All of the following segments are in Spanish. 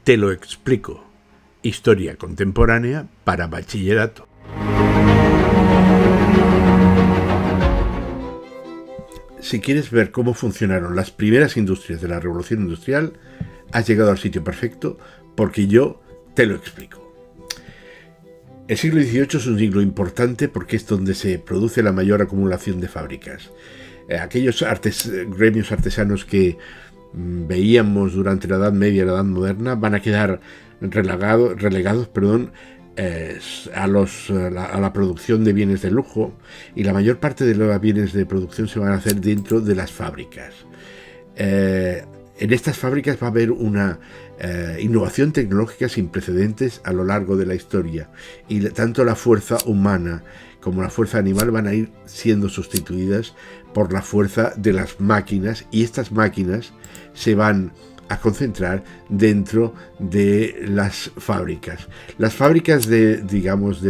Te lo explico. Historia contemporánea para bachillerato. Si quieres ver cómo funcionaron las primeras industrias de la Revolución Industrial, has llegado al sitio perfecto, porque yo te lo explico. El siglo XVIII es un siglo importante porque es donde se produce la mayor acumulación de fábricas. Aquellos gremios artesanos que veíamos durante la Edad Media y la Edad Moderna van a quedar relegados a la producción de bienes de lujo, y la mayor parte de los bienes de producción se van a hacer dentro de las fábricas. En estas fábricas va a haber una innovación tecnológica sin precedentes a lo largo de la historia, y tanto la fuerza humana como la fuerza animal van a ir siendo sustituidas por la fuerza de las máquinas, y estas máquinas se van a concentrar dentro de las fábricas. Las fábricas de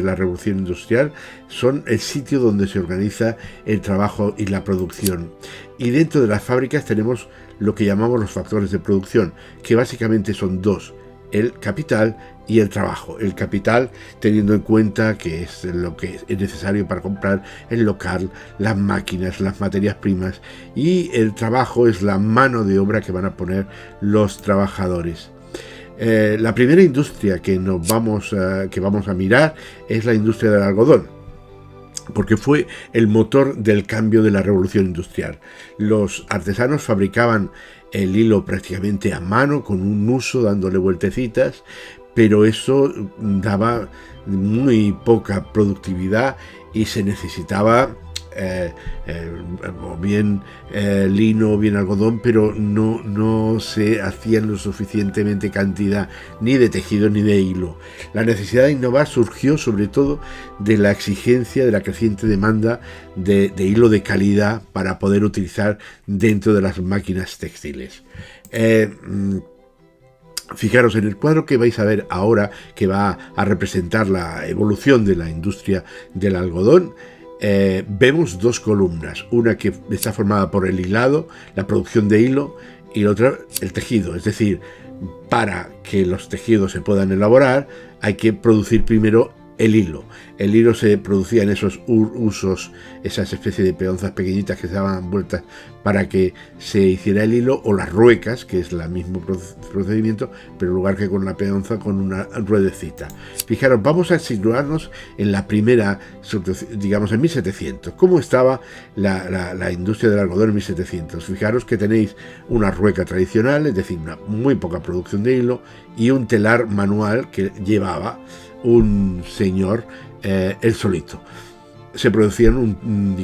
la Revolución Industrial son el sitio donde se organiza el trabajo y la producción. Y dentro de las fábricas tenemos lo que llamamos los factores de producción, que básicamente son dos: el capital y el trabajo. El capital, teniendo en cuenta que es lo que es necesario para comprar el local, las máquinas, las materias primas, y el trabajo es la mano de obra que van a poner los trabajadores. La primera industria que vamos a mirar es la industria del algodón, porque fue el motor del cambio de la Revolución Industrial. Los artesanos fabricaban el hilo prácticamente a mano, con un nuso dándole vueltecitas, pero eso daba muy poca productividad y se necesitaba o bien lino o bien algodón, pero no se hacían lo suficientemente cantidad ni de tejido ni de hilo. La necesidad de innovar surgió sobre todo de la exigencia de la creciente demanda de hilo de calidad para poder utilizar dentro de las máquinas textiles. Fijaros en el cuadro que vais a ver ahora, que va a representar la evolución de la industria del algodón. Vemos dos columnas, una que está formada por el hilado, la producción de hilo, y la otra el tejido. Es decir, para que los tejidos se puedan elaborar hay que producir primero el hilo. El hilo se producía en esos usos, esas especies de peonzas pequeñitas que se daban vueltas para que se hiciera el hilo, o las ruecas, que es el mismo procedimiento, pero en lugar que con la peonza, con una ruedecita. Fijaros, vamos a situarnos en la primera, digamos en 1700. ¿Cómo estaba la industria del algodón en 1700? Fijaros que tenéis una rueca tradicional, es decir, una muy poca producción de hilo, y un telar manual que llevaba un señor él solito. Se producían un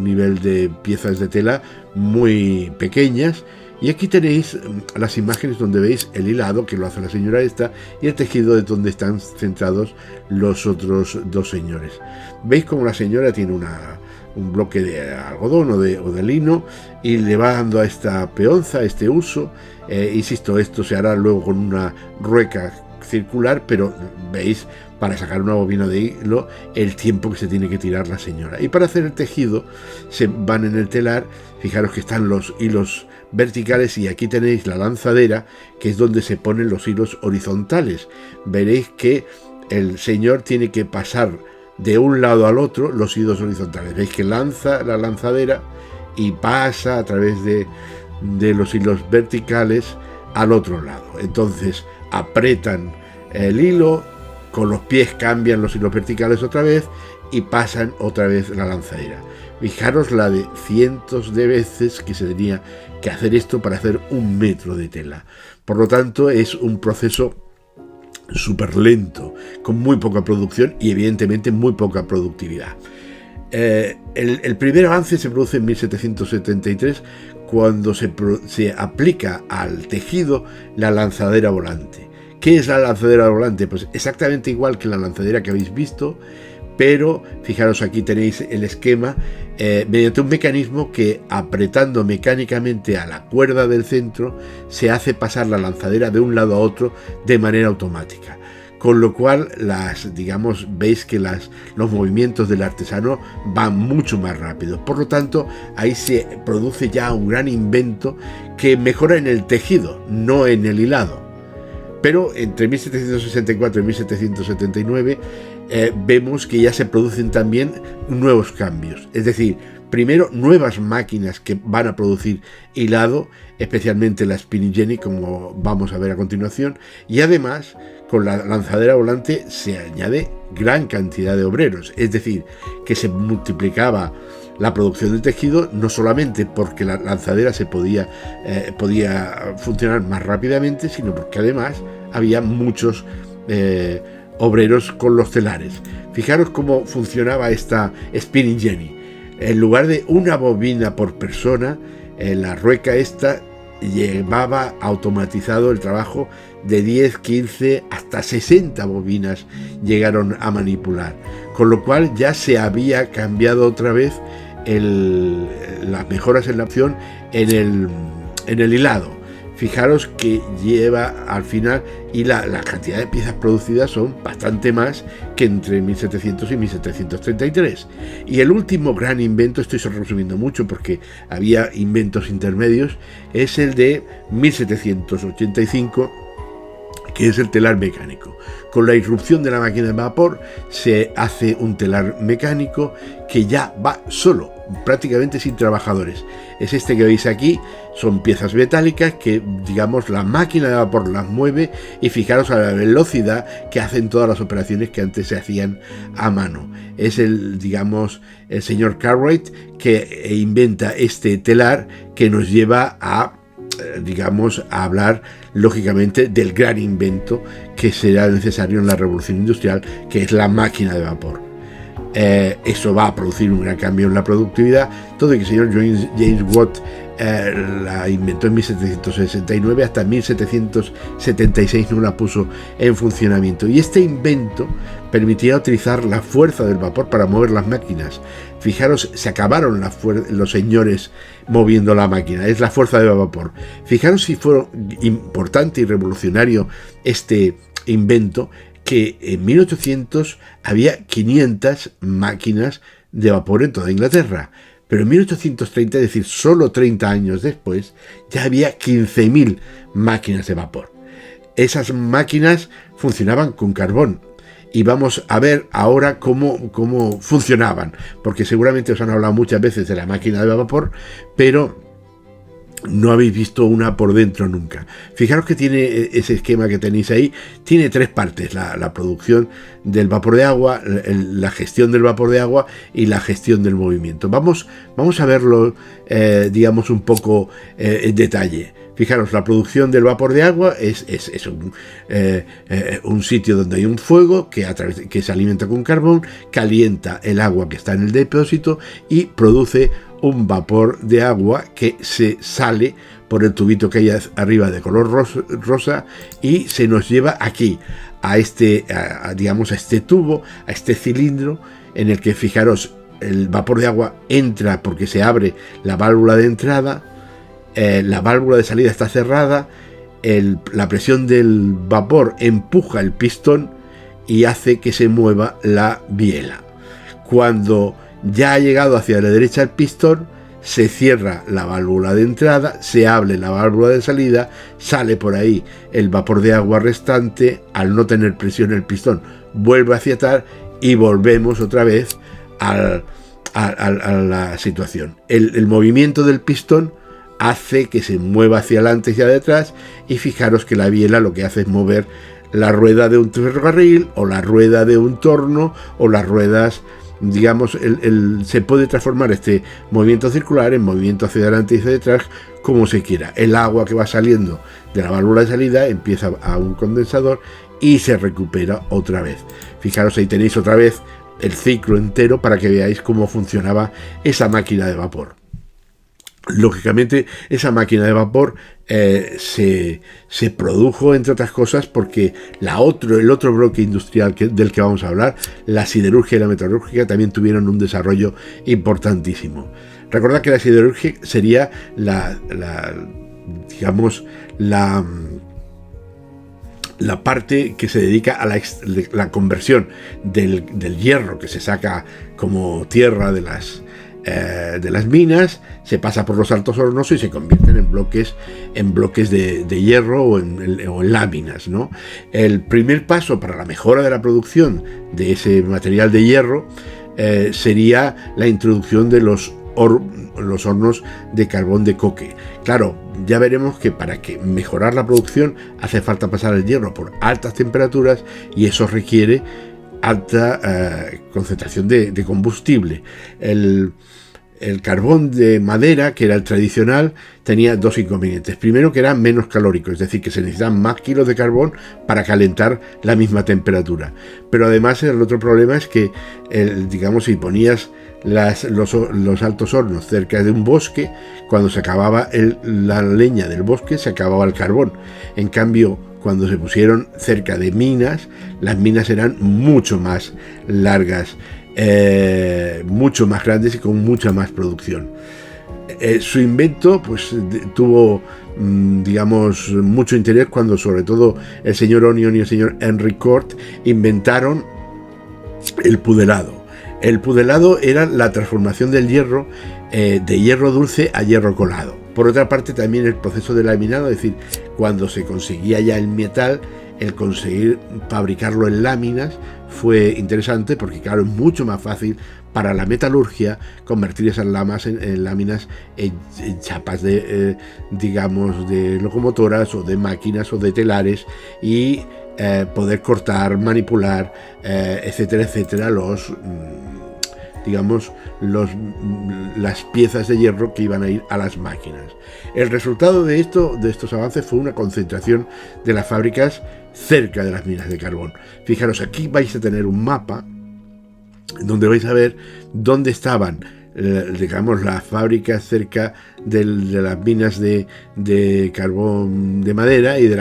nivel de piezas de tela muy pequeñas, y aquí tenéis las imágenes donde veis el hilado, que lo hace la señora esta, y el tejido de donde están centrados los otros dos señores. Veis como la señora tiene un bloque de algodón o de lino, y le va dando a esta peonza, a este uso. Insisto, esto se hará luego con una rueca circular, pero veis, para sacar una bobina de hilo, el tiempo que se tiene que tirar la señora. Y para hacer el tejido se van en el telar. Fijaros que están los hilos verticales, y aquí tenéis la lanzadera, que es donde se ponen los hilos horizontales. Veréis que el señor tiene que pasar de un lado al otro los hilos horizontales. Veis que lanza la lanzadera y pasa a través de los hilos verticales al otro lado. Entonces apretan el hilo, con los pies cambian los hilos verticales otra vez y pasan otra vez la lanzadera. Fijaros la de cientos de veces que se tenía que hacer esto para hacer 1 metro de tela. Por lo tanto, es un proceso súper lento, con muy poca producción y evidentemente muy poca productividad. El primer avance se produce en 1773, cuando se aplica al tejido la lanzadera volante. ¿Qué es la lanzadera volante? Pues exactamente igual que la lanzadera que habéis visto, pero fijaros, aquí tenéis el esquema, mediante un mecanismo que, apretando mecánicamente a la cuerda del centro, se hace pasar la lanzadera de un lado a otro de manera automática. Con lo cual, veis que los movimientos del artesano van mucho más rápido. Por lo tanto, ahí se produce ya un gran invento que mejora en el tejido, no en el hilado. Pero entre 1764 y 1779 vemos que ya se producen también nuevos cambios. Es decir, primero nuevas máquinas que van a producir hilado, especialmente la spinning jenny, como vamos a ver a continuación, y además con la lanzadera volante se añade gran cantidad de obreros, es decir, que se multiplicaba la producción de tejido, no solamente porque la lanzadera se podía funcionar más rápidamente, sino porque además había muchos obreros con los telares. Fijaros cómo funcionaba esta spinning jenny. En lugar de una bobina por persona, la rueca esta llevaba automatizado el trabajo de 10, 15, hasta 60 bobinas llegaron a manipular, con lo cual ya se había cambiado otra vez las mejoras en la opción en el hilado. Fijaros que lleva al final, y la cantidad de piezas producidas son bastante más que entre 1700 y 1733. Y el último gran invento, estoy resumiendo mucho porque había inventos intermedios, es el de 1785, que es el telar mecánico. Con la irrupción de la máquina de vapor se hace un telar mecánico que ya va solo, prácticamente sin trabajadores. Es este que veis aquí, son piezas metálicas que, digamos, la máquina de vapor las mueve, y fijaros a la velocidad que hacen todas las operaciones que antes se hacían a mano. Es el señor Cartwright que inventa este telar que nos lleva a hablar lógicamente del gran invento que será necesario en la revolución industrial, que es la máquina de vapor. Eso va a producir un gran cambio en la productividad, todo y que el señor James Watt la inventó en 1769, hasta 1776 no la puso en funcionamiento, y este invento permitía utilizar la fuerza del vapor para mover las máquinas. Fijaros, se acabaron los señores moviendo la máquina, es la fuerza de vapor. Fijaros si fue importante y revolucionario este invento, que en 1800 había 500 máquinas de vapor en toda Inglaterra, pero en 1830, es decir, solo 30 años después, ya había 15.000 máquinas de vapor. Esas máquinas funcionaban con carbón, y vamos a ver ahora cómo funcionaban, porque seguramente os han hablado muchas veces de la máquina de vapor, pero no habéis visto una por dentro nunca. Fijaros que tiene ese esquema que tenéis ahí, tiene tres partes: la producción del vapor de agua, la gestión del vapor de agua y la gestión del movimiento. Vamos a verlo, un poco en detalle. Fijaros, la producción del vapor de agua es un sitio donde hay un fuego que se alimenta con carbón, calienta el agua que está en el depósito y produce un vapor de agua que se sale por el tubito que hay arriba de color rosa y se nos lleva aquí a este tubo, a este cilindro, en el que, fijaros, el vapor de agua entra porque se abre la válvula de entrada, la válvula de salida está cerrada, la presión del vapor empuja el pistón y hace que se mueva la biela. Cuando ya ha llegado hacia la derecha el pistón, se cierra la válvula de entrada, se abre la válvula de salida, sale por ahí el vapor de agua restante. Al no tener presión el pistón vuelve hacia atrás y volvemos otra vez a la situación. El movimiento del pistón hace que se mueva hacia adelante y hacia detrás, y fijaros que la biela lo que hace es mover la rueda de un ferrocarril o la rueda de un torno o las ruedas, se puede transformar este movimiento circular en movimiento hacia adelante y hacia detrás como se quiera. El agua que va saliendo de la válvula de salida empieza a un condensador y se recupera otra vez. Fijaros, ahí tenéis otra vez el ciclo entero para que veáis cómo funcionaba esa máquina de vapor. Lógicamente, esa máquina de vapor se produjo, entre otras cosas, porque el otro bloque industrial del que vamos a hablar, la siderurgia y la metalúrgica, también tuvieron un desarrollo importantísimo. Recordad que la siderurgia sería la parte que se dedica a la conversión del hierro que se saca como tierra de las de las minas, se pasa por los altos hornos y se convierten en bloques de hierro o en láminas, ¿no? El primer paso para la mejora de la producción de ese material de hierro sería la introducción de los hornos de carbón de coque. Claro, ya veremos que para mejorar la producción hace falta pasar el hierro por altas temperaturas y eso requiere alta concentración de combustible. El carbón de madera, que era el tradicional, tenía dos inconvenientes. Primero, que era menos calórico, es decir, que se necesitan más kilos de carbón para calentar la misma temperatura. Pero además el otro problema es que, digamos, si ponías los altos hornos cerca de un bosque, cuando se acababa la leña del bosque, se acababa el carbón. En cambio, cuando se pusieron cerca de minas, las minas eran mucho más largas, mucho más grandes y con mucha más producción. Su invento pues tuvo, digamos, mucho interés cuando sobre todo el señor Onion y el señor Henry Cort inventaron el pudelado. El pudelado era la transformación del hierro de hierro dulce a hierro colado. Por otra parte, también el proceso de laminado, es decir, cuando se conseguía ya el metal, el conseguir fabricarlo en láminas fue interesante porque, claro, es mucho más fácil para la metalurgia convertir esas láminas en chapas digamos, de locomotoras o de máquinas o de telares y poder cortar, manipular, etcétera, etcétera, las piezas de hierro que iban a ir a las máquinas. El resultado de estos avances fue una concentración de las fábricas cerca de las minas de carbón. Fijaros, aquí vais a tener un mapa donde vais a ver dónde estaban, digamos, las fábricas cerca de las minas de carbón de madera y de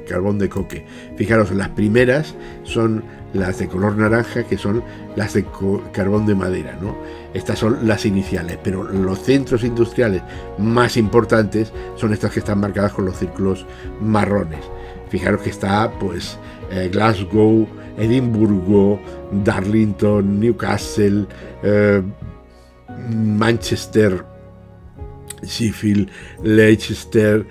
carbón de coque. Fijaros, las primeras son las de color naranja, que son las de carbón de madera, ¿no? Estas son las iniciales, pero los centros industriales más importantes son estas que están marcadas con los círculos marrones. Fijaros que está, pues, Glasgow, Edimburgo, Darlington, Newcastle, Manchester, Sheffield, Leicester,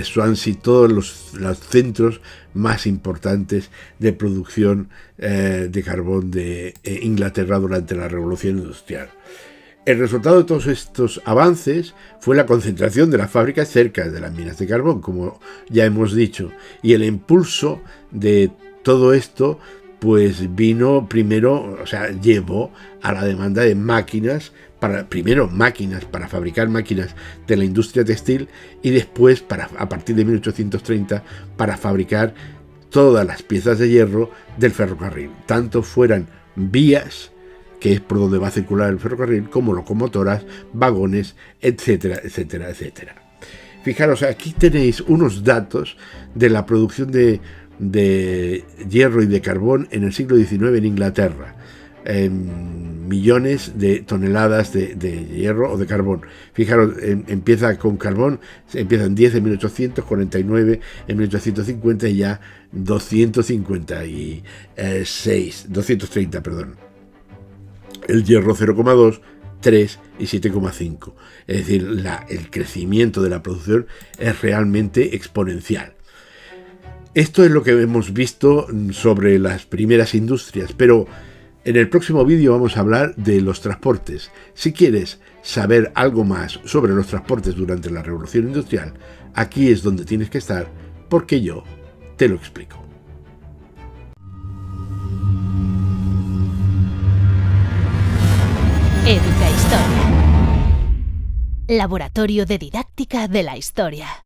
Swansea, todos los centros más importantes de producción de carbón de Inglaterra durante la Revolución Industrial. El resultado de todos estos avances fue la concentración de las fábricas cerca de las minas de carbón, como ya hemos dicho, y el impulso de todo esto pues llevó a la demanda de máquinas, primero máquinas para fabricar máquinas de la industria textil y después, a partir de 1830, para fabricar todas las piezas de hierro del ferrocarril, tanto fueran vías, que es por donde va a circular el ferrocarril, como locomotoras, vagones, etcétera, etcétera, etcétera. Fijaros, aquí tenéis unos datos de la producción de hierro y de carbón en el siglo XIX en Inglaterra. Millones de toneladas de hierro o de carbón. Fijaros, empieza con carbón, empiezan 10 en 1849, en 1850 y ya 230, perdón. El hierro 0,2, 3 y 7,5. Es decir, el crecimiento de la producción es realmente exponencial. Esto es lo que hemos visto sobre las primeras industrias, pero en el próximo vídeo vamos a hablar de los transportes. Si quieres saber algo más sobre los transportes durante la Revolución Industrial, aquí es donde tienes que estar, porque yo te lo explico. Educa Historia. Laboratorio de Didáctica de la Historia.